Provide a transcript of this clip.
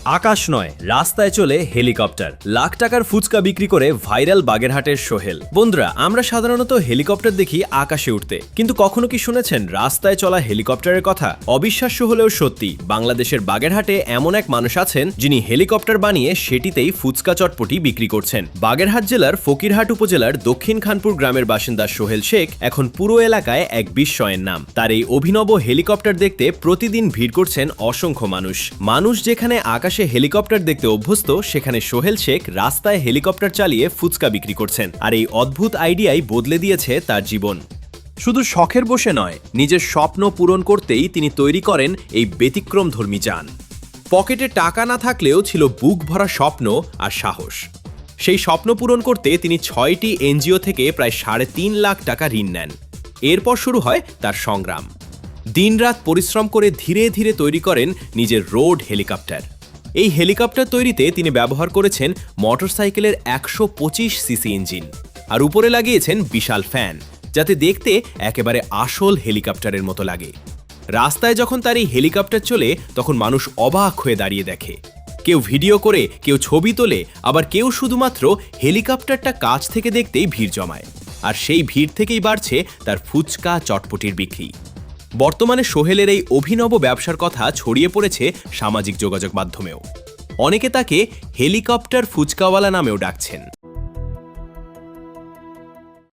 আকাশ নয়, রাস্তায় চলে হেলিকপ্টার। লাখ টাকার ফুচকা বিক্রি করে ভাইরাল বাগেরহাটের সোহেল। বন্ধুরা, আমরা সাধারণত হেলিকপ্টার দেখি আকাশে উঠতে, কিন্তু কখনো কি শুনেছেন রাস্তায় চলা হেলিকপ্টারের কথা? অবিশ্বাস্য হলেও সত্যি, বাংলাদেশের বাগেরহাটে এমন এক মানুষ আছেন যিনি হেলিকপ্টার বানিয়ে সেটিতেই ফুচকা চটপটি বিক্রি করছেন। বাগেরহাট জেলার ফকিরহাট উপজেলার দক্ষিণ খানপুর গ্রামের বাসিন্দা সোহেল শেখ এখন পুরো এলাকায় এক বিস্ময়ের নাম। তার এই অভিনব হেলিকপ্টার দেখতে প্রতিদিন ভিড় করছেন অসংখ্য মানুষ যেখানে আকাশে হেলিকপ্টার দেখতে অভ্যস্ত, সেখানে সোহেল শেখ রাস্তায় হেলিকপ্টার চালিয়ে ফুচকা বিক্রি করছেন। আর এই অদ্ভুত আইডিয়াই বদলে দিয়েছে তার জীবন। শুধু শখের বসে নয়, নিজের স্বপ্ন পূরণ করতেই তিনি তৈরি করেন এই ব্যতিক্রমধর্মী যান। পকেটে টাকা না থাকলেও ছিল বুক ভরা স্বপ্ন আর সাহস। সেই স্বপ্ন পূরণ করতে তিনি 6টি এনজিও থেকে প্রায় 3.5 লাখ টাকা ঋণ নেন। এরপর শুরু হয় তার সংগ্রাম। দিনরাত পরিশ্রম করে ধীরে ধীরে তৈরি করেন নিজের রোড হেলিকপ্টার। এই হেলিকপ্টার তৈরিতে তিনি ব্যবহার করেছেন মোটরসাইকেলের 125 সিসি ইঞ্জিন, আর উপরে লাগিয়েছেন বিশাল ফ্যান, যাতে দেখতে একেবারে আসল হেলিকপ্টারের মতো লাগে। রাস্তায় যখন তার এই হেলিকপ্টার চলে, তখন মানুষ অবাক হয়ে দাঁড়িয়ে দেখে। কেউ ভিডিও করে, কেউ ছবি তোলে, আবার কেউ শুধুমাত্র হেলিকপ্টারটা কাছ থেকে দেখতেই ভিড় জমায়। আর সেই ভিড় থেকেই বাড়ছে তার ফুচকা চটপটির বিক্রি। বর্তমানে সোহেলের এই অভিনব ব্যবসার কথা ছড়িয়ে পড়েছে সামাজিক যোগাযোগ মাধ্যমেও। অনেকে তাকে হেলিকপ্টার ফুচকাওয়ালা নামেও ডাকছেন।